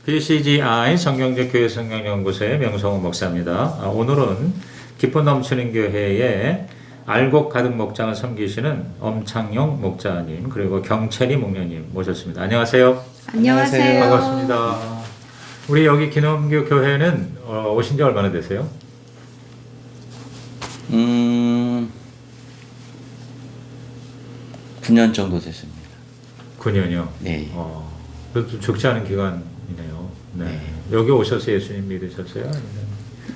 PCGI 성경적 교회 성경연구소의 명성호 목사입니다. 오늘은 기쁨 넘치는 교회에 알곡 가득 목장을 섬기시는 엄창용 목자님 그리고 경채리 목녀님 모셨습니다. 안녕하세요. 안녕하세요. 반갑습니다. 우리 여기 기nom교 교회는 오신 지 얼마나 되세요? 9년 정도 됐습니다. 9년이요? 네. 그래도 적지 않은 기간이네요. 네. 네. 여기 오셔서 예수님 믿으셨어요? 아니면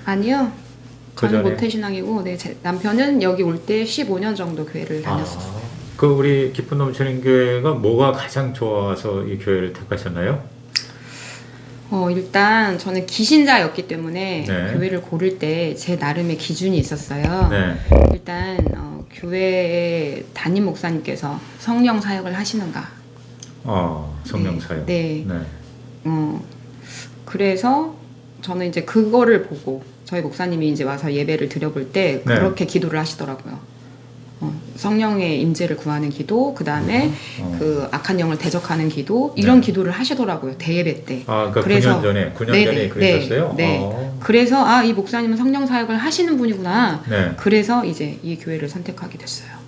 아니요. 저는 그전에? 모태신앙이고 제 남편은 여기 올 때 15년 정도 교회를 다녔었어요. 그 우리 기쁨 넘치는 교회가 뭐가 가장 좋아서 이 교회를 택하셨나요? 일단 저는 기신자였기 때문에 네. 교회를 고를 때 제 나름의 기준이 있었어요. 네. 일단 교회의 담임 목사님께서 성령 사역을 하시는가. 성령 사역. 네. 네. 그래서 저는 이제 그거를 보고 저희 목사님이 이제 와서 예배를 드려볼 때 네. 그렇게 기도를 하시더라고요. 성령의 임재를 구하는 기도, 그 다음에 그 악한 영을 대적하는 기도, 이런 네. 기도를 하시더라고요. 대예배 때. 그러니까 그래서 9년 전에 네네, 그러셨어요? 네. 그래서 이 목사님은 성령 사역을 하시는 분이구나. 네. 그래서 이제 이 교회를 선택하게 됐어요.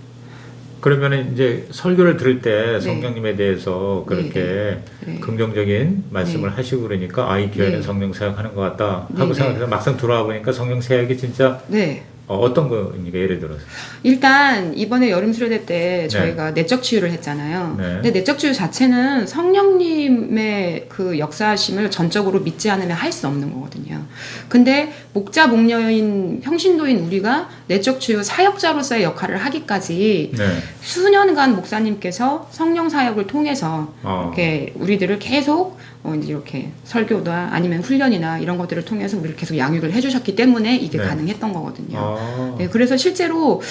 그러면 이제 설교를 들을 때 성령님에 대해서 그렇게 네. 긍정적인 말씀을 하시고 그러니까 이 교회는 네. 성령 사역하는 것 같다 하고 네. 생각해서 막상 들어와 보니까 성령 사역이 진짜 네. 어떤 거입니까? 예를 들어서. 일단 이번에 여름 수련회 때 저희가 내적 치유를 했잖아요. 네. 근데 내적 치유 자체는 성령님의 그 역사하심을 전적으로 믿지 않으면 할 수 없는 거거든요. 근데 목자 목녀인 평신도인 우리가 내적 치유 사역자로서의 역할을 하기까지 네. 수년간 목사님께서 성령 사역을 통해서 이렇게 우리들을 계속 이제 이렇게 설교나 아니면 훈련이나 이런 것들을 통해서 우리를 계속 양육을 해주셨기 때문에 이게 네. 가능했던 거거든요. 네, 그래서 실제로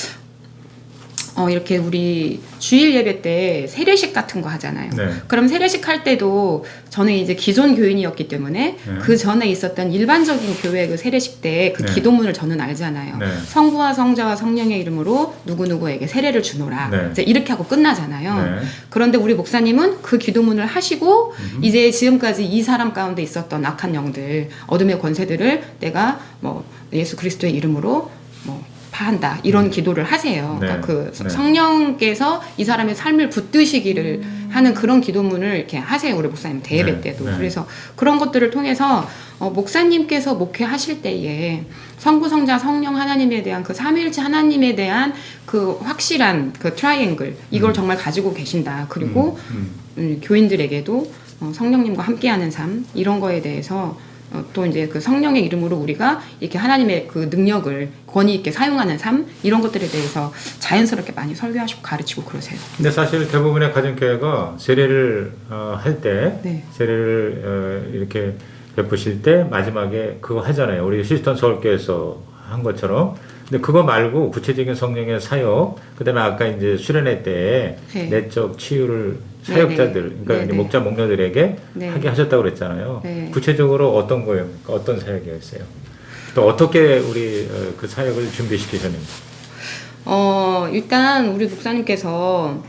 이렇게 우리 주일 예배 때 세례식 같은 거 하잖아요. 네. 그럼 세례식 할 때도 저는 이제 기존 교인이었기 때문에 그 전에 있었던 일반적인 교회 그 세례식 때 그 네. 기도문을 저는 알잖아요. 네. 성부와 성자와 성령의 이름으로 누구누구에게 세례를 주노라. 네. 이제 이렇게 하고 끝나잖아요. 네. 그런데 우리 목사님은 그 기도문을 하시고 이제 지금까지 이 사람 가운데 있었던 악한 영들, 어둠의 권세들을 내가 뭐 예수 그리스도의 이름으로 뭐 파한다 이런 기도를 하세요. 네. 그러니까 그 네. 성령께서 이 사람의 삶을 붙드시기를 하는 그런 기도문을 이렇게 하세요. 우리 목사님 대예배 네. 때도. 네. 그래서 그런 것들을 통해서 목사님께서 목회하실 때에 성부 성자 성령 하나님에 대한 그 삼위일체 하나님에 대한 그 확실한 그 트라이앵글 이걸 정말 가지고 계신다. 그리고 교인들에게도 성령님과 함께하는 삶 이런 거에 대해서 또 이제 그 성령의 이름으로 우리가 이렇게 하나님의 그 능력을 권위 있게 사용하는 삶 이런 것들에 대해서 자연스럽게 많이 설교하시고 가르치고 그러세요. 근데 사실 대부분의 가정교회가 세례를 할 때 네. 세례를 이렇게 베푸실 때 마지막에 그거 하잖아요. 우리 시스턴 서울교회에서 한 것처럼. 근데 그거 말고 구체적인 성령의 사역, 그다음에 아까 이제 수련회 때 네. 내적 치유를 사역자들, 그러니까 네네. 이제 목자 목녀들에게 네. 하게 하셨다고 그랬잖아요. 네. 구체적으로 어떤 거예요? 어떤 사역이었어요? 또 어떻게 우리 그 사역을 준비시키셨는지? 일단 우리 목사님께서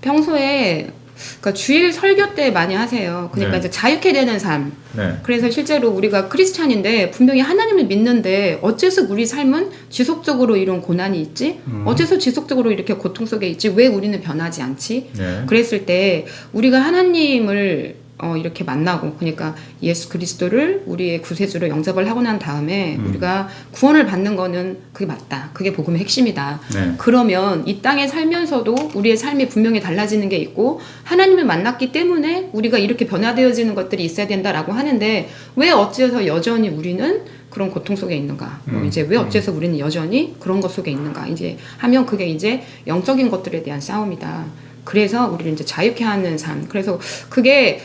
평소에 그러니까 주일 설교 때 많이 하세요. 그러니까 네. 이제 자유케 되는 삶. 네. 그래서 실제로 우리가 크리스찬인데 분명히 하나님을 믿는데 어째서 우리 삶은 지속적으로 이런 고난이 있지? 어째서 지속적으로 이렇게 고통 속에 있지? 왜 우리는 변하지 않지? 네. 그랬을 때 우리가 하나님을 이렇게 만나고 그러니까 예수 그리스도를 우리의 구세주로 영접을 하고 난 다음에 우리가 구원을 받는 거는 그게 맞다. 그게 복음의 핵심이다. 네. 그러면 이 땅에 살면서도 우리의 삶이 분명히 달라지는 게 있고 하나님을 만났기 때문에 우리가 이렇게 변화되어지는 것들이 있어야 된다라고 하는데 왜 어째서 여전히 우리는 그런 고통 속에 있는가? 이제 왜 어째서 우리는 여전히 그런 것 속에 있는가? 이제 하면 그게 이제 영적인 것들에 대한 싸움이다. 그래서 우리를 이제 자유케 하는 삶. 그래서 그게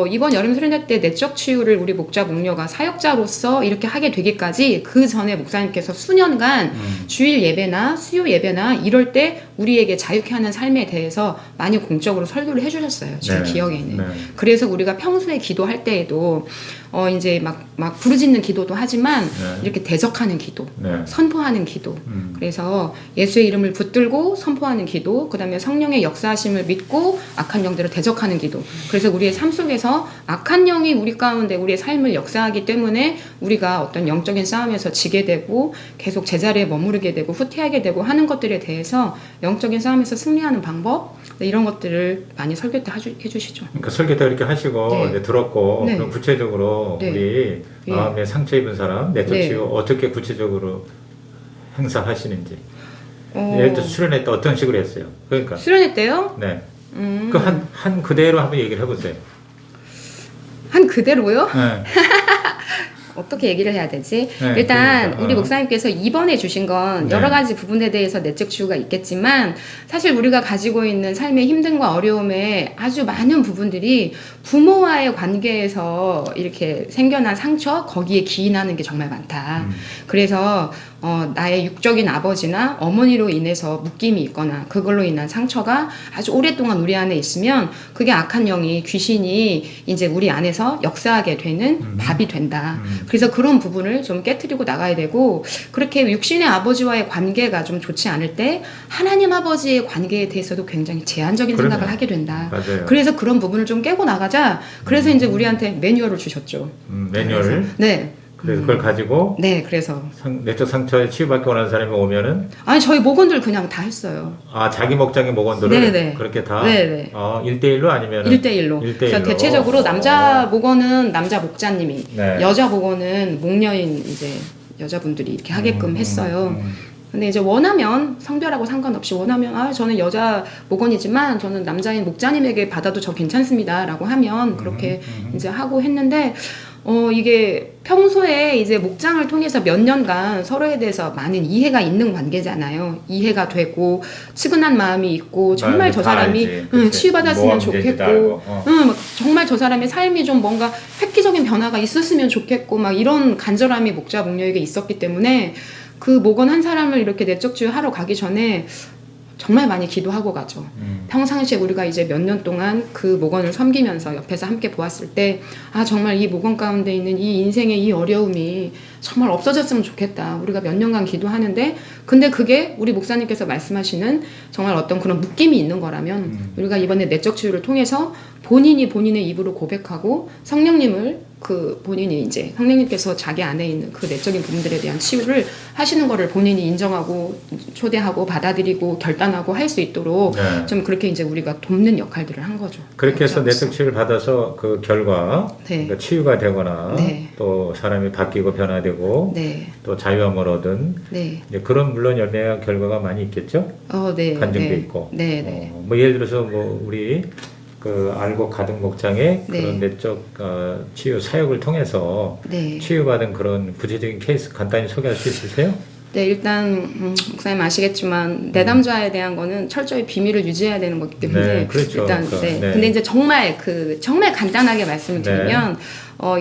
이번 여름 수련회 때 내적 치유를 우리 목자 목녀가 사역자로서 이렇게 하게 되기까지 그 전에 목사님께서 수년간 주일 예배나 수요 예배나 이럴 때 우리에게 자유케 하는 삶에 대해서 많이 공적으로 설교를 해주셨어요. 제 네. 기억에는. 네. 그래서 우리가 평소에 기도할 때에도 이제 막 부르짖는 기도도 하지만 네. 이렇게 대적하는 기도, 네. 선포하는 기도. 그래서 예수의 이름을 붙들고 선포하는 기도, 그다음에 성령의 역사하심을 믿고 악한 영들을 대적하는 기도. 그래서 우리의 삶 속에서 악한 영이 우리 가운데 우리의 삶을 역사하기 때문에 우리가 어떤 영적인 싸움에서 지게 되고 계속 제자리에 머무르게 되고 후퇴하게 되고 하는 것들에 대해서 영적인 싸움에서 승리하는 방법, 이런 것들을 많이 설교 때 해주시죠. 그러니까 설교 때 이렇게 하시고 네. 이제 들었고 네. 그럼 구체적으로 네. 우리 예. 마음에 상처 입은 사람 내적 네. 치유 어떻게 구체적으로 행사하시는지 어, 예를 들어 수련회 때 어떤 식으로 했어요? 그러니까 수련회 때요? 네. 그 한 그대로 한번 얘기를 해보세요. 한 그대로요? 네. 어떻게 얘기를 해야 되지? 네, 일단 그러니까, 우리 목사님께서 입원해 주신 건 네. 여러 가지 부분에 대해서 내적 치유가 있겠지만 사실 우리가 가지고 있는 삶의 힘듦과 어려움의 아주 많은 부분들이 부모와의 관계에서 이렇게 생겨난 상처, 거기에 기인하는 게 정말 많다. 그래서 나의 육적인 아버지나 어머니로 인해서 묶임이 있거나 그걸로 인한 상처가 아주 오랫동안 우리 안에 있으면 그게 악한 영이, 귀신이 이제 우리 안에서 역사하게 되는 밥이 된다. 그래서 그런 부분을 좀 깨트리고 나가야 되고, 그렇게 육신의 아버지와의 관계가 좀 좋지 않을 때 하나님 아버지의 관계에 대해서도 굉장히 제한적인 그러네. 생각을 하게 된다. 맞아요. 그래서 그런 부분을 좀 깨고 나가자. 그래서 이제 우리한테 매뉴얼을 주셨죠. 매뉴얼. 그래서, 네. 그래서 그걸 가지고 네, 그래서 내적 상처에 치유받기 원하는 사람이 오면은 아니 저희 목원들 그냥 다 했어요. 자기 목장의 목원들을 네네. 그렇게 다 네네. 1대1로 아니면 1대1로. 그래서 대체적으로 남자 목원은 남자 목자님이, 네. 여자 목원은 목녀인 이제 여자분들이 이렇게 하게끔 했어요. 근데 이제 원하면 성별하고 상관없이 원하면 저는 여자 목원이지만 저는 남자인 목자님에게 받아도 저 괜찮습니다라고 하면 그렇게 이제 하고 했는데 이게 평소에 이제 목장을 통해서 몇 년간 서로에 대해서 많은 이해가 있는 관계잖아요. 이해가 되고 측은한 마음이 있고 정말 저 사람이 치유받았으면 좋겠고 막 정말 저 사람의 삶이 좀 뭔가 획기적인 변화가 있었으면 좋겠고 막 이런 간절함이 목자 목녀에게 있었기 때문에 그 목원 한 사람을 이렇게 내적 치유하러 가기 전에 정말 많이 기도하고 가죠. 평상시에 우리가 이제 몇 년 동안 그 목원을 섬기면서 옆에서 함께 보았을 때 정말 이 목원 가운데 있는 이 인생의 이 어려움이 정말 없어졌으면 좋겠다. 우리가 몇 년간 기도하는데 근데 그게 우리 목사님께서 말씀하시는 정말 어떤 그런 묶임이 있는 거라면 우리가 이번에 내적 치유를 통해서 본인이 본인의 입으로 고백하고 성령님을 본인이 이제 성령님께서 자기 안에 있는 그 내적인 부분들에 대한 치유를 하시는 거를 본인이 인정하고 초대하고 받아들이고 결단하고 할 수 있도록 네. 좀 그렇게 이제 우리가 돕는 역할들을 한 거죠. 그렇게 해서 목자로서. 내적 치유를 받아서 그 결과 네. 그러니까 치유가 되거나 네. 또 사람이 바뀌고 변화되고 네. 또 자유함을 얻은 네. 이제 그런 물론 열매와 결과가 많이 있겠죠. 네. 간증도 네. 있고. 네. 네. 뭐 예를 들어서 뭐 우리 그 알곡 가득 목장의 네. 그런 내적 치유 사역을 통해서 네. 치유받은 그런 구체적인 케이스 간단히 소개할 수 있으세요? 네, 일단 목사님 아시겠지만 내담자에 대한 거는 철저히 비밀을 유지해야 되는 거기 때문에 네, 그렇죠. 일단 그러니까, 네. 네. 근데 이제 정말 간단하게 말씀을 드리면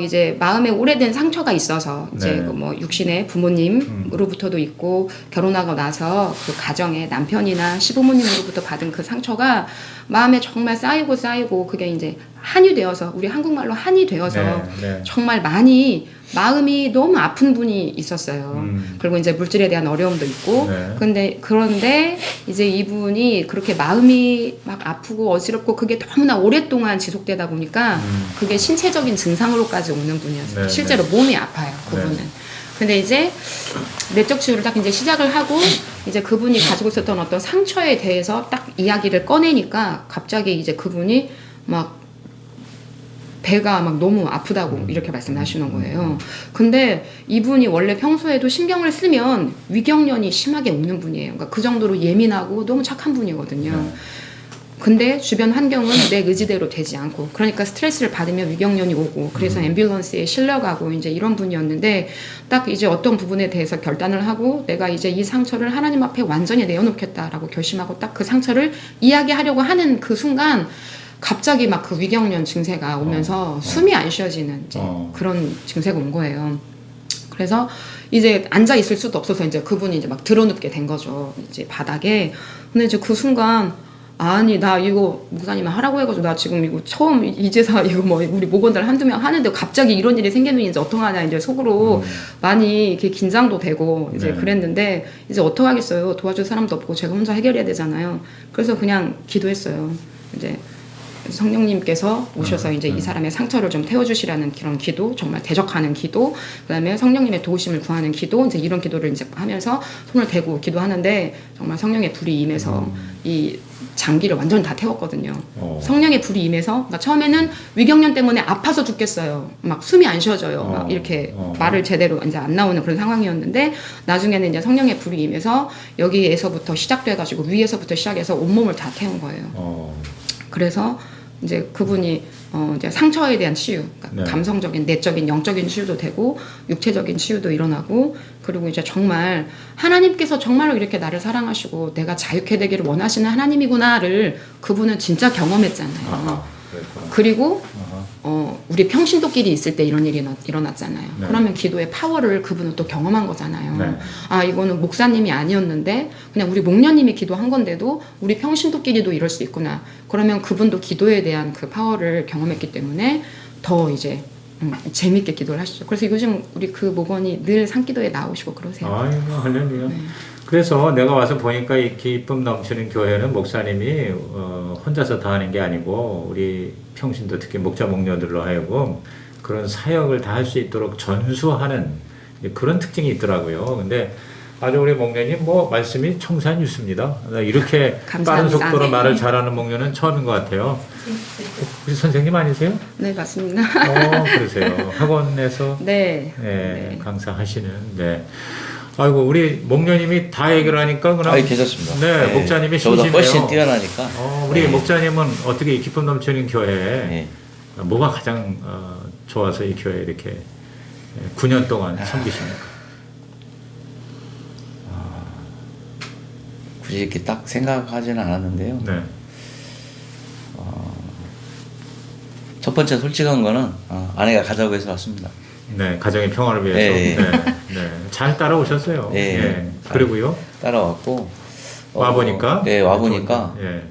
이제 마음에 오래된 상처가 있어서 이제 네. 뭐 육신의 부모님으로부터도 있고 결혼하고 나서 그 가정의 남편이나 시부모님으로부터 받은 그 상처가 마음에 정말 쌓이고 그게 이제 한이 되어서 우리 한국말로 한이 되어서 네. 정말 많이 마음이 너무 아픈 분이 있었어요. 그리고 이제 물질에 대한 어려움도 있고. 네. 그런데 이제 이분이 그렇게 마음이 막 아프고 어지럽고 그게 너무나 오랫동안 지속되다 보니까 그게 신체적인 증상으로까지 오는 분이었어요. 네. 실제로 몸이 아파요, 그분은. 네. 근데 이제 내적 치유를 딱 이제 시작을 하고 이제 그분이 가지고 있었던 어떤 상처에 대해서 딱 이야기를 꺼내니까 갑자기 이제 그분이 막 배가 막 너무 아프다고 이렇게 말씀하시는 거예요. 근데 이분이 원래 평소에도 신경을 쓰면 위경련이 심하게 오는 분이에요. 그러니까 그 정도로 예민하고 너무 착한 분이거든요. 근데 주변 환경은 내 의지대로 되지 않고 그러니까 스트레스를 받으면 위경련이 오고 그래서 앰뷸런스에 실려가고 이제 이런 분이었는데 딱 이제 어떤 부분에 대해서 결단을 하고 내가 이제 이 상처를 하나님 앞에 완전히 내어놓겠다라고 결심하고 딱 그 상처를 이야기하려고 하는 그 순간 갑자기 막 그 위경련 증세가 오면서 숨이 안 쉬어지는 이제 그런 증세가 온 거예요. 그래서 이제 앉아 있을 수도 없어서 이제 그분이 이제 막 드러눕게 된 거죠. 이제 바닥에. 근데 이제 그 순간 아니 나 이거 목사님이 하라고 해가지고 나 지금 이거 처음 이제서 이거 뭐 우리 목원들 한두 명 하는데 갑자기 이런 일이 생기면 이제 어떡하냐 이제 속으로 많이 이렇게 긴장도 되고 이제 네. 그랬는데 이제 어떡하겠어요. 도와줄 사람도 없고 제가 혼자 해결해야 되잖아요. 그래서 그냥 기도했어요. 이제 성령님께서 오셔서 이제 이 사람의 상처를 좀 태워주시라는 그런 기도, 정말 대적하는 기도, 그다음에 성령님의 도우심을 구하는 기도, 이제 이런 기도를 이제 하면서 손을 대고 기도하는데 정말 성령의 불이 임해서 이 장기를 완전히 다 태웠거든요. 성령의 불이 임해서 그러니까 처음에는 위경련 때문에 아파서 죽겠어요. 막 숨이 안 쉬어져요. 막 이렇게 말을 제대로 이제 안 나오는 그런 상황이었는데 나중에는 이제 성령의 불이 임해서 여기에서부터 시작돼가지고 위에서부터 시작해서 온몸을 다 태운 거예요. 그래서 이제 그분이 이제 상처에 대한 치유, 그러니까 네. 감성적인, 내적인, 영적인 치유도 되고 육체적인 치유도 일어나고 그리고 이제 정말 하나님께서 정말로 이렇게 나를 사랑하시고 내가 자유케 되기를 원하시는 하나님이구나를 그분은 진짜 경험했잖아요. 아하, 그랬구나. 그리고 아하. 우리 평신도끼리 있을 때 이런 일이 일어났잖아요. 네. 그러면 기도의 파워를 그분은 또 경험한 거잖아요. 네. 아 이거는 목사님이 아니었는데 그냥 우리 목녀님이 기도한 건데도 우리 평신도끼리도 이럴 수 있구나. 그러면 그분도 기도에 대한 그 파워를 경험했기 때문에 더 이제 재밌게 기도를 하시죠. 그래서 요즘 우리 그 목원이 늘 산기도에 나오시고 그러세요. 아이고 할렐루야. 네. 그래서 내가 와서 보니까 이 기쁨 넘치는 교회는 목사님이 혼자서 다 하는 게 아니고 우리 평신도 특히 목자 목녀들로 하여금 그런 사역을 다 할 수 있도록 전수하는 그런 특징이 있더라고요. 근데 아주 우리 목녀님 뭐 말씀이 청산유수입니다. 이렇게 빠른 감사합니다. 속도로 말을 잘하는 목녀는 처음인 것 같아요. 혹시 선생님 아니세요? 네 맞습니다. 그러세요. 학원에서 네. 네, 강사하시는. 네. 아이고 우리 목녀님이 다 얘기를 하니까 그럼. 괜찮습니다. 네, 목자님이 저보다 심심해요. 훨씬 뛰어나니까. 우리 네. 목자님은 어떻게 이 기쁨 넘치는 교회 네. 뭐가 가장 좋아서 이 교회 이렇게 9년 동안 섬기십니까? 굳이 이렇게 딱 생각하지는 않았는데요. 네. 첫 번째 솔직한 거는 아내가 가자고 해서 왔습니다. 네, 가정의 평화를 위해서. 네. 네. 네. 잘 따라오셨어요. 네. 예. 그리고요. 따라왔고 와 보니까. 네, 와 보니까 예.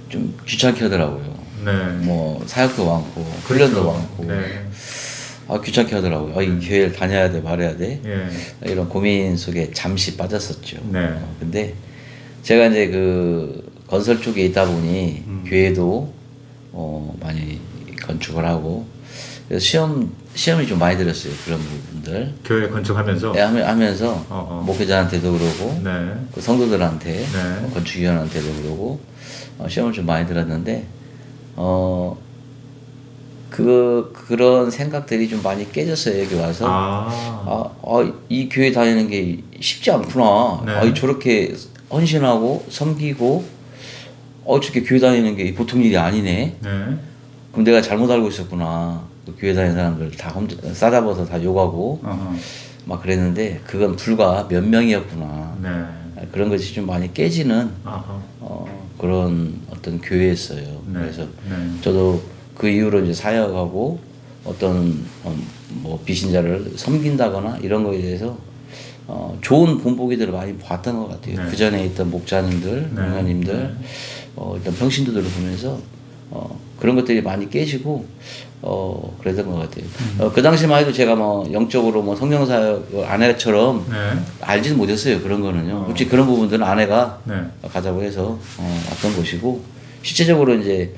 좀 귀찮게 하더라고요. 네. 뭐 사역도 많고 훈련도 그렇죠. 많고 네. 귀찮게 하더라고요. 이 교회를 다녀야 돼 말해야 돼 예. 이런 고민 속에 잠시 빠졌었죠. 네. 근데 제가 이제 그 건설 쪽에 있다 보니 교회도 많이 건축을 하고 그래서 시험이 좀 많이 들었어요. 그런 부분들 교회 건축하면서. 네, 하면서 목회자한테도 그러고 네. 그 성도들한테 네. 건축위원한테도 그러고 시험을 좀 많이 들었는데 그런 생각들이 좀 많이 깨졌어요. 여기 와서 이 교회 다니는 게 쉽지 않구나. 네. 저렇게 헌신하고 섬기고 저렇게 교회 다니는 게 보통 일이 아니네. 네. 그럼 내가 잘못 알고 있었구나. 그 교회 다니는 사람들 다 싸잡아서 다 욕하고 막 그랬는데 그건 불과 몇 명이었구나. 네. 그런 것이 좀 많이 깨지는 그런 어떤 교회였어요. 네. 그래서 네. 저도 그 이후로 이제 사역하고 어떤 뭐 비신자를 섬긴다거나 이런 거에 대해서 좋은 본보기들을 많이 봤던 것 같아요. 네. 그 전에 있던 목자님들, 네. 목사님들, 일단 평신도들을 보면서 그런 것들이 많이 깨지고 그랬던 것 같아요. 그 당시만 해도 제가 뭐 영적으로 뭐 성령사역 아내처럼 네. 알지는 못했어요. 그런 거는요. 솔직히 그런 부분들은 아내가 네. 가자고 해서 왔던 것이고 실제적으로 이제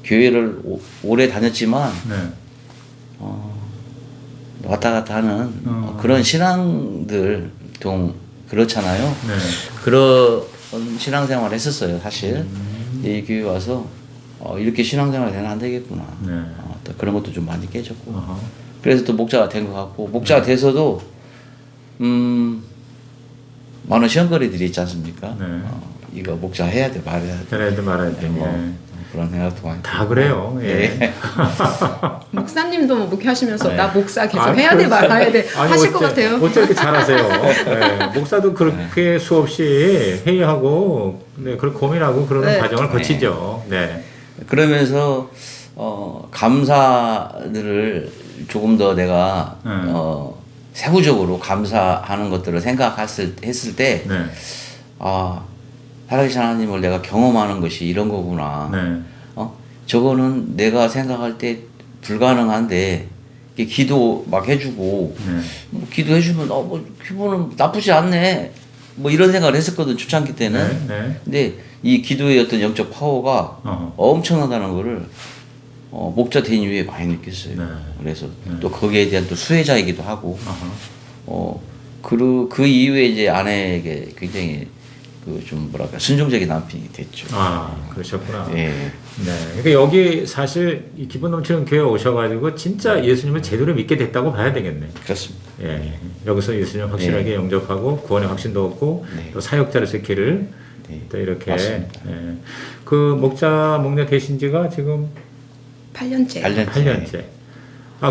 교회를 오래 다녔지만 네. 왔다 갔다 하는 그런 신앙들 좀 그렇잖아요. 네. 그런 신앙생활을 했었어요. 사실 이 교회 와서 이렇게 신앙생활이 되면 안 되겠구나. 네. 또 그런 것도 좀 많이 깨졌고 어허. 그래서 또 목자가 된 것 같고 목자가 돼서도 많은 시험거리들이 있지 않습니까? 네. 이거 목자 해야 돼 말해야 돼. 잘해야 돼 말아야 돼. 뭐 예. 그런 생각도 많이 다 그래요. 예. 목사님도 뭐 목회하시면서 네. 나 목사 계속 아, 해야 돼 그렇죠. 말아야 돼 하실 것 어째- 같아요. 어째 이렇게 잘하세요. 네. 목사도 그렇게 수없이 회의하고, 네, 그렇게 고민하고 그러는 네. 과정을 거치죠. 네. 그러면서 감사들을 조금 더 내가 세부적으로 감사하는 것들을 했을 때 네. 살아계신 하나님을 내가 경험하는 것이 이런 거구나. 네. 저거는 내가 생각할 때 불가능한데 이게 기도 막 해주고 네. 뭐 기도해주면 뭐 기분은 나쁘지 않네. 뭐 이런 생각을 했었거든 초창기 때는. 네. 네. 근데 이 기도의 어떤 영적 파워가 엄청나다는 거를 목자 된 이후에 많이 느꼈어요. 네. 그래서 또 거기에 대한 또 수혜자이기도 하고 그 이후에 이제 아내에게 굉장히 좀 뭐랄까 순종적인 남편이 됐죠. 그러셨구나. 예. 네. 그러니까 여기 사실 이 기분 넘치는 교회 오셔가지고 진짜 예수님을 제대로 믿게 됐다고 봐야 되겠네. 그렇습니다. 예. 여기서 예수님 확실하게 영접하고 구원의 확신도 얻고 또 사역자로서의 길을 또 이렇게 그 목내 되신 지가 지금 8년째. 8년째.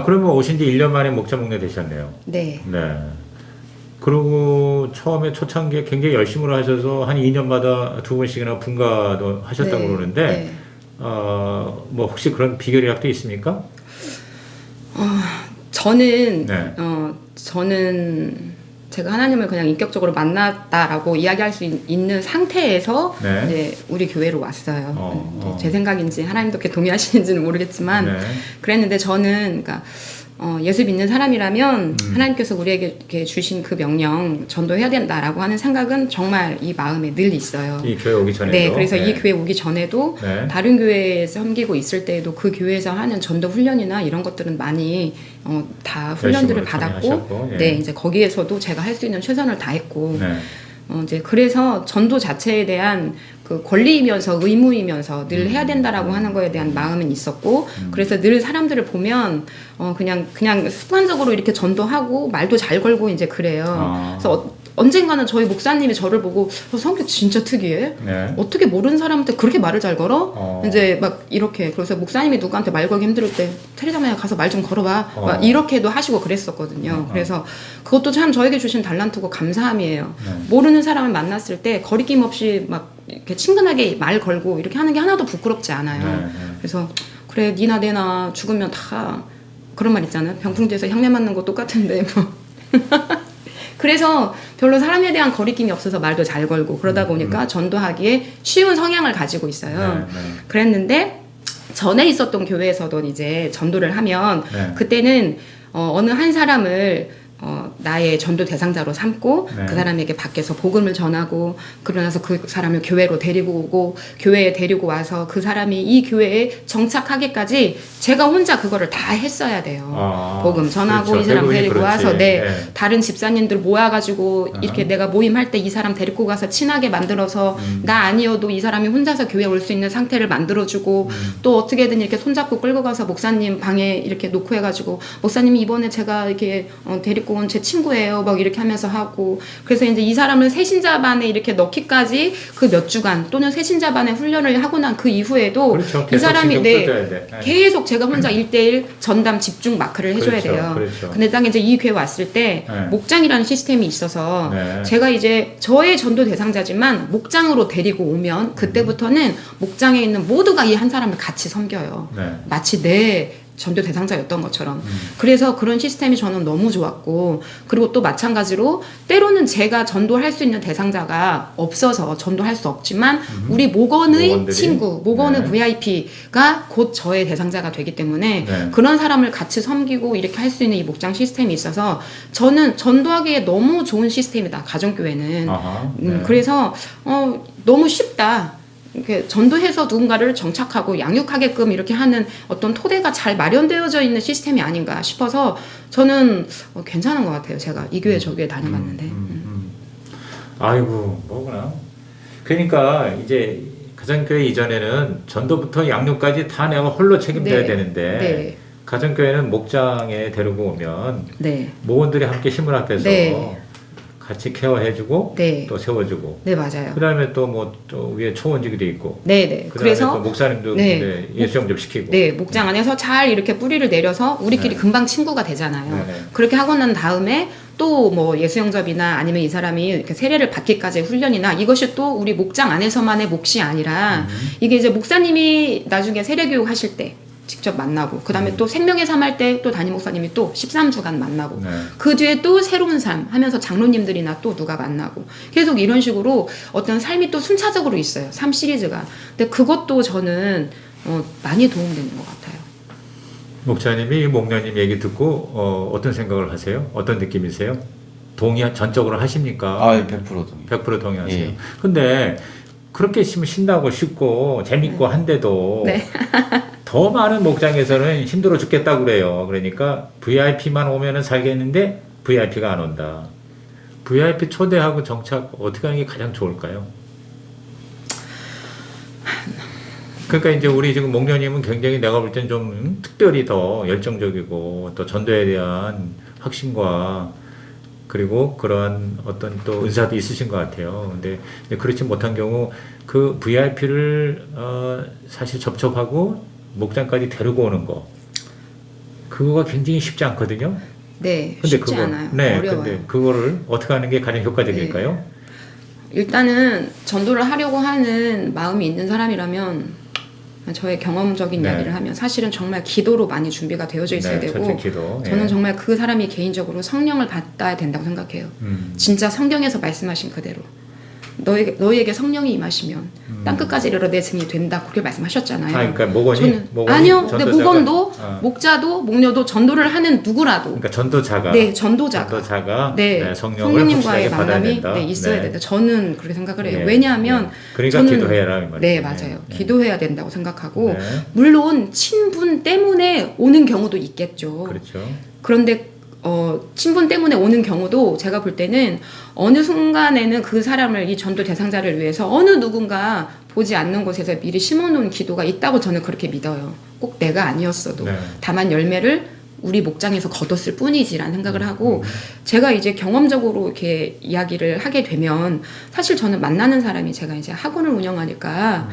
그러면 오신 지 1년 만에 목내 되셨네요. 네. 네. 그리고 처음에 초창기에 굉장히 열심으로 하셔서 한 2년마다 2번씩이나 분가도 하셨다고 그러는데 뭐 혹시 그런 비결이라도 있습니까? 저는 네. 저는 제가 하나님을 그냥 인격적으로 만났다라고 이야기할 수 있는 상태에서 네. 이제 우리 교회로 왔어요. 이제 제 생각인지 하나님도 그렇게 동의하시는지는 모르겠지만 네. 그랬는데 저는 그러니까 예수 믿는 사람이라면 하나님께서 우리에게 이렇게 주신 그 명령 전도해야 된다라고 하는 생각은 정말 이 마음에 늘 있어요. 이 교회 오기 전에도. 네, 그래서 이 교회 오기 전에도 다른 교회에 섬기고 있을 때에도 그 교회에서 하는 전도 훈련이나 이런 것들은 많이 다 훈련들을 받았고, 네, 이제 거기에서도 제가 할 수 있는 최선을 다했고, 이제 그래서 전도 자체에 대한 그 권리이면서 의무이면서 늘 해야 된다라고 하는 거에 대한 마음은 있었고, 그래서 늘 사람들을 보면 그냥 습관적으로 이렇게 전도하고 말도 잘 걸고 이제 그래요. 그래서 언젠가는 저희 목사님이 저를 보고 성격 진짜 특이해. 어떻게 모르는 사람한테 그렇게 말을 잘 걸어? 이제 막 이렇게 그래서 목사님이 누구한테 말 걸기 힘들 때 테레사마야 가서 말 좀 걸어봐. 막 이렇게도 하시고 그랬었거든요. 그래서 그것도 참 저에게 주신 달란트고 감사함이에요. 모르는 사람을 만났을 때 거리낌 없이 막 이렇게 친근하게 말 걸고 이렇게 하는 게 하나도 부끄럽지 않아요. 그래서 그래 니나 내나 죽으면 다 그런 말 있잖아요. 병풍지에서 향내 맞는 거 똑같은데 뭐. 그래서 별로 사람에 대한 거리낌이 없어서 말도 잘 걸고 그러다 보니까 전도하기에 쉬운 성향을 가지고 있어요. 그랬는데 전에 있었던 교회에서도 이제 전도를 하면 그때는 어느 한 사람을 나의 전도 대상자로 삼고 그 사람에게 밖에서 복음을 전하고 그러고 나서 그 사람을 교회로 데리고 오고 교회에 데리고 와서 그 사람이 이 교회에 정착하기까지 제가 혼자 그거를 다 했어야 돼요. 복음 전하고 이 사람 데리고 와서 다른 집사님들 모아가지고 이렇게 내가 모임할 때 이 사람 데리고 가서 친하게 만들어서 나 아니어도 이 사람이 혼자서 교회 올 수 있는 상태를 만들어주고 또 어떻게든 이렇게 손잡고 끌고 가서 목사님 방에 이렇게 놓고 해가지고 목사님이 이번에 제가 이렇게 데리고 온 제 친구예요. 막 이렇게 하면서 하고 그래서 이제 이 사람을 새신자반에 이렇게 넣기까지 그 몇 주간 또는 새신자반에 훈련을 하고 난 그 이후에도 이 사람이 계속 제가 혼자 1대1 전담 집중 마크를 해줘야 돼요. 근데 딱 이제 이 교회 왔을 때 목장이라는 시스템이 있어서 제가 이제 저의 전도 대상자지만 목장으로 데리고 오면 그때부터는 목장에 있는 모두가 이 한 사람을 같이 섬겨요. 마치 내 전도 대상자였던 것처럼. 그래서 그런 시스템이 저는 너무 좋았고 그리고 또 마찬가지로 때로는 제가 전도할 수 있는 대상자가 없어서 전도할 수 없지만 우리 목원의 친구, 목원의 VIP가 곧 저의 대상자가 되기 때문에 그런 사람을 같이 섬기고 이렇게 할 수 있는 이 목장 시스템이 있어서 저는 전도하기에 너무 좋은 시스템이다. 가정교회는. 그래서 너무 쉽다. 이렇게 전도해서 누군가를 정착하고 양육하게끔 이렇게 하는 어떤 토대가 잘 마련되어져 있는 시스템이 아닌가 싶어서 저는 괜찮은 것 같아요. 제가 이 교회 저 교회 다녀봤는데. 아이고 뭐구나. 그러니까 이제 가정교회 이전에는 전도부터 양육까지 다 내가 홀로 책임져야 되는데 가정교회는 목장에 데리고 오면 모원들이 함께 힘을 합해서 같이 케어해주고 또 세워주고 맞아요. 그다음에 또 뭐 또 위에 초원직도 있고 그래서 또 목사님도 예수 영접 시키고 목장 안에서 잘 이렇게 뿌리를 내려서 우리끼리 금방 친구가 되잖아요. 그렇게 하고 난 다음에 또 뭐 예수 영접이나 아니면 이 사람이 이렇게 세례를 받기까지의 훈련이나 이것이 또 우리 목장 안에서만의 몫이 아니라 이게 이제 목사님이 나중에 세례 교육 하실 때 직접 만나고 그다음에 또 생명의 삶 할 때 또 담임 목사님이 또 13주간 만나고 네. 그 뒤에 또 새로운 삶 하면서 장로님들이나 또 누가 만나고 계속 이런 식으로 어떤 삶이 또 순차적으로 있어요. 삶 시리즈가. 근데 그것도 저는 많이 도움되는 것 같아요. 목사님이 목녀님 얘기 듣고 어떤 생각을 하세요? 어떤 느낌이세요? 전적으로 하십니까? 100% 동의. 100% 동의하세요. 예. 근데 그렇게 신나고 쉽고 재밌고 한데도 네. 더 많은 목장에서는 힘들어 죽겠다고 그래요. 그러니까 VIP만 오면은 살겠는데 VIP가 안 온다. VIP 초대하고 정착 어떻게 하는 게 가장 좋을까요? 그러니까 이제 우리 지금 목녀님은 굉장히 내가 볼 땐 좀 특별히 더 열정적이고 또 전도에 대한 확신과 그리고 그런 어떤 또 은사도 있으신 것 같아요. 근데 그렇지 못한 경우 그 VIP를 사실 접촉하고 목장까지 데리고 오는 거 그거가 굉장히 쉽지 않거든요. 네, 근데 쉽지 않아요. 네, 어려워요. 근데 그거를 어떻게 하는 게 가장 효과적일까요? 일단은 전도를 하려고 하는 마음이 있는 사람이라면 저의 경험적인 네. 이야기를 하면 사실은 정말 기도로 많이 준비가 되어져 있어야 네, 되고 첫째 기도. 저는 예. 정말 그 사람이 개인적으로 성령을 받아야 된다고 생각해요. 진짜 성경에서 말씀하신 그대로 너희에게 성령이 임하시면 땅끝까지 이르러 내 증인이 된다 그렇게 말씀하셨잖아요. 그러니까 목원이? 아니요. 근데 전도자가? 목원도 목자도 목녀도 전도를 하는 누구라도 그러니까 전도자가 네, 전도자가 네, 성령을 성령님과의 확실하게 받아야 만남이 된다. 있어야 네. 된다. 저는 그렇게 생각을 해요. 예, 왜냐하면 예. 그러니까 저는 기도해라 이 말이죠. 네, 맞아요. 예. 기도해야 된다고 생각하고 네. 물론 친분 때문에 오는 경우도 있겠죠. 그렇죠. 그런데 친분 때문에 오는 경우도 제가 볼 때는 어느 순간에는 그 사람을 이 전도 대상자를 위해서 어느 누군가 보지 않는 곳에서 미리 심어놓은 기도가 있다고 저는 그렇게 믿어요. 꼭 내가 아니었어도 네. 다만 열매를 우리 목장에서 거뒀을 뿐이지라는 생각을 하고 제가 이제 경험적으로 이렇게 이야기를 하게 되면 사실 저는 만나는 사람이 제가 이제 학원을 운영하니까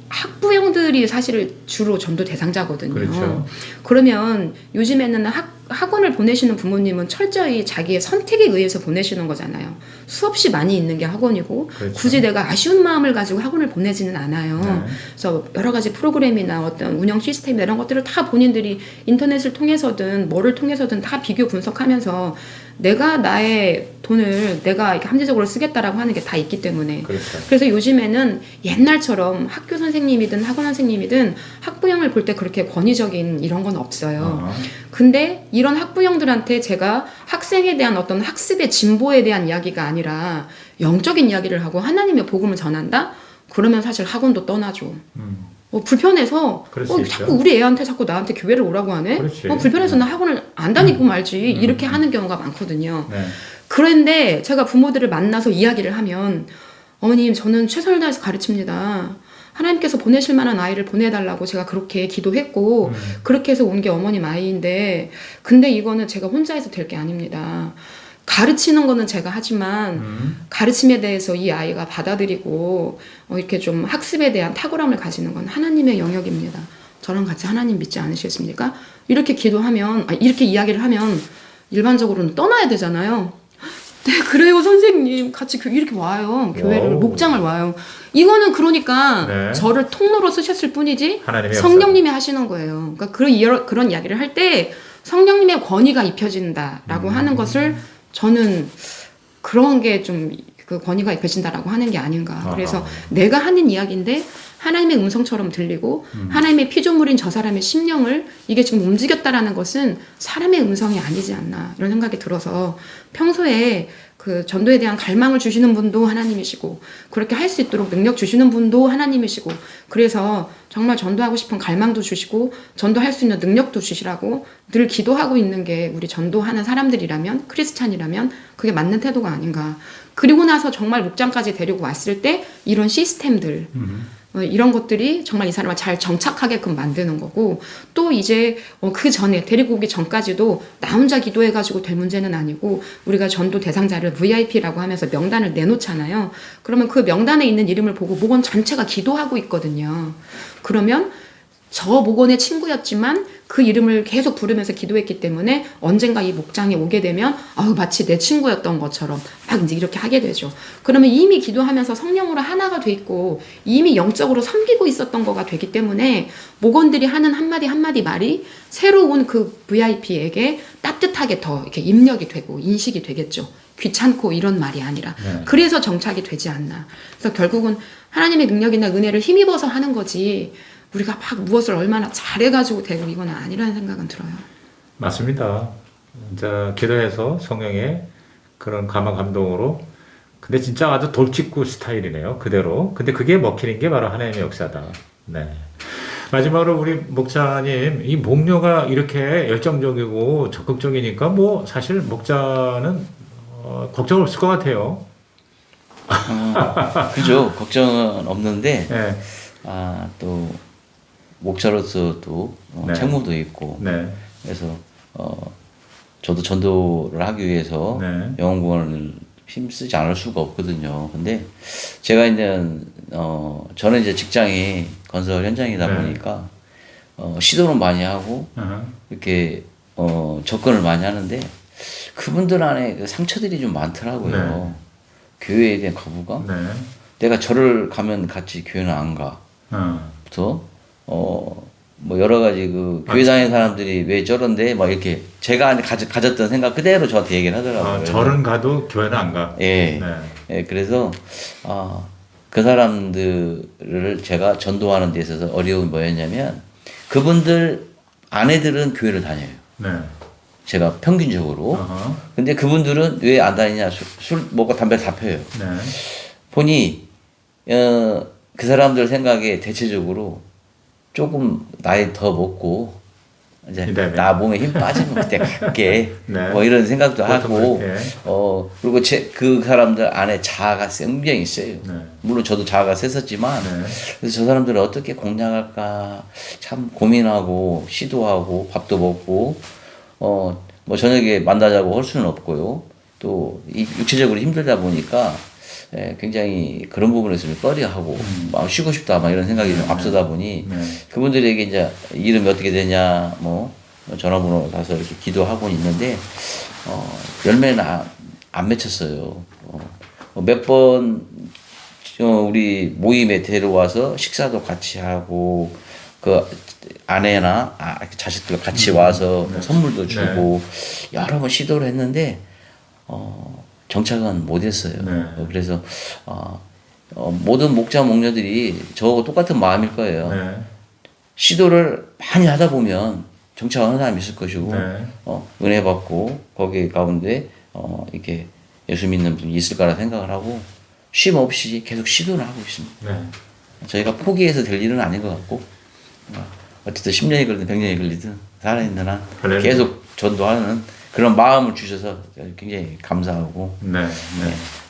학부형들이 사실 주로 전도 대상자거든요. 그렇죠. 그러면 요즘에는 학원을 보내시는 부모님은 철저히 자기의 선택에 의해서 보내시는 거잖아요. 수없이 많이 있는 게 학원이고 그렇죠. 굳이 내가 아쉬운 마음을 가지고 학원을 보내지는 않아요. 네. 그래서 여러 가지 프로그램이나 어떤 운영 시스템 이런 것들을 다 본인들이 인터넷을 통해서든 뭐를 통해서든 다 비교 분석하면서 내가 나의 돈을 내가 이렇게 합리적으로 쓰겠다라고 하는 게 다 있기 때문에 그렇죠. 그래서 요즘에는 옛날처럼 학교 선생님이든 학원 선생님이든 학부형을 볼 때 그렇게 권위적인 이런 건 없어요. 근데 이런 학부형들한테 제가 학생에 대한 어떤 학습의 진보에 대한 이야기가 아니라 영적인 이야기를 하고 하나님의 복음을 전한다? 그러면 사실 학원도 떠나죠. 불편해서 그럴 수 있죠. 자꾸 우리 애한테 자꾸 나한테 교회를 오라고 하네? 그렇지. 불편해서 나 학원을 안 다니고 말지 이렇게 하는 경우가 많거든요. 네. 그런데 제가 부모들을 만나서 이야기를 하면 어머님 저는 최선을 다해서 가르칩니다. 하나님께서 보내실 만한 아이를 보내달라고 제가 그렇게 기도했고 그렇게 해서 온 게 어머님 아이인데 근데 이거는 제가 혼자 해서 될 게 아닙니다. 가르치는 거는 제가 하지만 가르침에 대해서 이 아이가 받아들이고 이렇게 좀 학습에 대한 탁월함을 가지는 건 하나님의 영역입니다. 저랑 같이 하나님 믿지 않으시겠습니까? 이렇게 기도하면 이렇게 이야기를 하면 일반적으로는 떠나야 되잖아요. 네, 그래요 선생님 같이 이렇게 와요. 교회를 와우. 목장을 와요. 이거는 그러니까 네. 저를 통로로 쓰셨을 뿐이지 하나님의 성령님이 하시는 거예요. 그러니까 그런 이야기를 할 때 성령님의 권위가 입혀진다라고 하는 것을 저는 그런 게 좀 그 권위가 입혀진다라고 하는 게 아닌가. 그래서 내가 하는 이야기인데 하나님의 음성처럼 들리고 하나님의 피조물인 저 사람의 심령을 이게 지금 움직였다라는 것은 사람의 음성이 아니지 않나 이런 생각이 들어서 평소에 그 전도에 대한 갈망을 주시는 분도 하나님이시고 그렇게 할 수 있도록 능력 주시는 분도 하나님이시고 그래서 정말 전도하고 싶은 갈망도 주시고 전도할 수 있는 능력도 주시라고 늘 기도하고 있는 게 우리 전도하는 사람들이라면 크리스찬이라면 그게 맞는 태도가 아닌가. 그리고 나서 정말 목장까지 데리고 왔을 때 이런 시스템들 이런 것들이 정말 이 사람을 잘 정착하게끔 만드는 거고 또 이제 그 전에 데리고 오기 전까지도 나 혼자 기도해가지고 될 문제는 아니고 우리가 전도 대상자를 VIP라고 하면서 명단을 내놓잖아요. 그러면 그 명단에 있는 이름을 보고 목원 전체가 기도하고 있거든요. 그러면 저 목원의 친구였지만 그 이름을 계속 부르면서 기도했기 때문에 언젠가 이 목장에 오게 되면 마치 내 친구였던 것처럼 막 이제 이렇게 하게 되죠. 그러면 이미 기도하면서 성령으로 하나가 돼 있고 이미 영적으로 섬기고 있었던 거가 되기 때문에 목원들이 하는 한마디 한마디 말이 새로 온 그 VIP에게 따뜻하게 더 이렇게 입력이 되고 인식이 되겠죠. 귀찮고 이런 말이 아니라. 그래서 정착이 되지 않나. 그래서 결국은 하나님의 능력이나 은혜를 힘입어서 하는 거지 우리가 막 무엇을 얼마나 잘해가지고 되고 이건 아니라는 생각은 들어요. 맞습니다. 이제 기도해서 성령의 그런 감화 감동으로 근데 진짜 아주 돌직구 스타일이네요. 그대로. 근데 그게 먹히는 게 바로 하나님의 역사다. 네. 마지막으로 우리 목사님 이 목녀가 이렇게 열정적이고 적극적이니까 뭐 사실 목자는 걱정 없을 것 같아요. 그죠. 걱정은 없는데 네. 또 목자로서 또 네. 책무도 있고 네. 그래서 저도 전도를 하기 위해서 네. 영혼구원을 힘쓰지 않을 수가 없거든요. 근데 제가 이제 저는 이제 직장이 건설 현장이다 네. 보니까 시도는 많이 하고 이렇게 접근을 많이 하는데 그분들 안에 그 상처들이 좀 많더라고요. 교회에 대한 거부감. 네. 내가 절을 가면 같이 교회는 안 가. 부터 뭐 여러 가지 그 교회 다니는 사람들이 왜 저런데 막 이렇게 제가 가졌던 생각 그대로 저한테 얘기를 하더라고요. 절은 가도 교회는 안 가. 예. 네. 예, 그래서 그 사람들을 제가 전도하는 데 있어서 어려움이 뭐였냐면 그분들 아내들은 교회를 다녀요. 네. 제가 평균적으로. 근데 그분들은 왜 안 다니냐? 술 먹고 담배 다 펴요. 네. 보니 그 사람들 생각에 대체적으로 조금 나이 더 먹고 이제 나 몸에 힘 빠지면 그때 갈게 네. 뭐 이런 생각도 하고 그렇게. 그리고 그 사람들 안에 자아가 굉장히 세요. 네. 물론 저도 자아가 셌었지만 네. 그래서 저 사람들을 어떻게 공략할까 참 고민하고 시도하고 밥도 먹고 뭐 저녁에 만나자고 할 수는 없고요. 또 육체적으로 힘들다 보니까 굉장히 그런 부분에서 좀 꺼려하고 막 쉬고 싶다 막 이런 생각이 좀 앞서다 보니 그분들에게 이제 이름이 어떻게 되냐 뭐 전화번호 가서 이렇게 기도하고 있는데 열매는 안 맺혔어요. 몇 번 우리 모임에 데려와서 식사도 같이 하고 그 아내나 자식들 같이 와서 뭐 선물도 주고 여러 번 시도를 했는데 정착은 못했어요. 그래서 모든 목자 목녀들이 저하고 똑같은 마음일 거예요. 시도를 많이 하다 보면 정착하는 사람이 있을 것이고 은혜 받고 거기 가운데 이렇게 예수 믿는 분이 있을 거라 생각을 하고 쉼 없이 계속 시도를 하고 있습니다. 저희가 포기해서 될 일은 아닌 것 같고 어쨌든 10년이 걸리든 100년이 걸리든 살아있는 한 계속 전도하는 그런 마음을 주셔서 굉장히 감사하고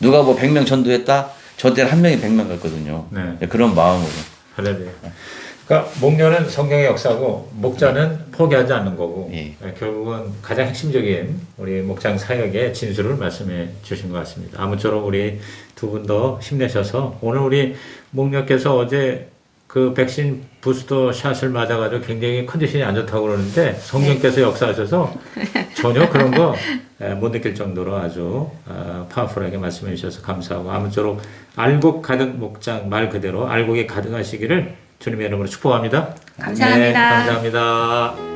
누가 뭐 100명 전도했다? 저 때는 한 명이 100명 갔거든요. 그런 마음으로. 할렐루야. 그러니까 목녀는 성경의 역사고 목자는 포기하지 않는 거고 결국은 가장 핵심적인 우리 목장 사역의 진수를 말씀해 주신 것 같습니다. 아무쪼록 우리 두 분 더 힘내셔서 오늘 우리 목녀께서 어제 그 백신 부스터 샷을 맞아가지고 굉장히 컨디션이 안 좋다고 그러는데 성령께서 역사하셔서 전혀 그런 거 못 느낄 정도로 아주 파워풀하게 말씀해 주셔서 감사하고 아무쪼록 알곡 가득 목장 말 그대로 알곡이 가득하시기를 주님의 이름으로 축복합니다. 감사합니다. 네, 감사합니다.